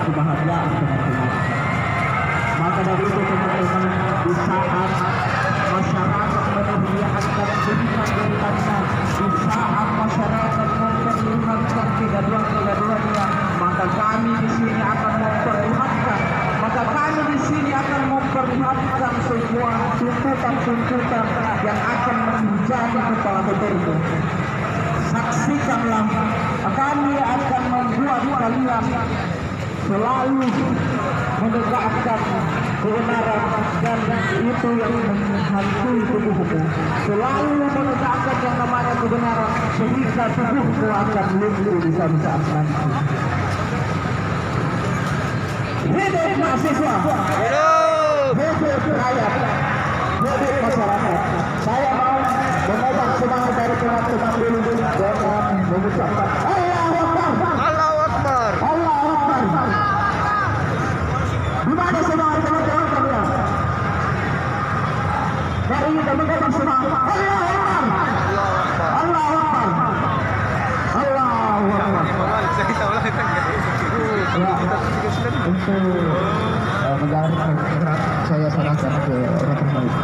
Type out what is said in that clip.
kebahagiaan teman-teman. Maka dari itu teman-teman, di saat masyarakat memperlihatkan kehidupan daripadanya, di saat masyarakat memperlihatkan kegaduhan-kegaduhannya, maka kami di sini akan memperlihatkan, sebuah tuntutan-tuntutan yang akan menjadi kepala tertentu. Saksikanlah, kami akan membuat kalian selalu menegakkan kebenaran, dan itu yang menghantui tubuhmu. Selalu menegakkan yang namanya kebenaran, sehingga tubuhmu akan lumpuh di suatu saat nanti. Hidup mahasiswa, hidup rakyat, hidup masyarakat. Saya mau memegang semangat dari teman-teman dulu dengan mengucapkan Allahu Akbar. Allahu Akbar. Allahu Akbar. Di mana semangat teman-teman kalian? Mari kita memegang semangat. Allahu Akbar. Allahu Akbar. Allahu Akbar. Untuk menjalankan saya serahkan ke orang terbaik.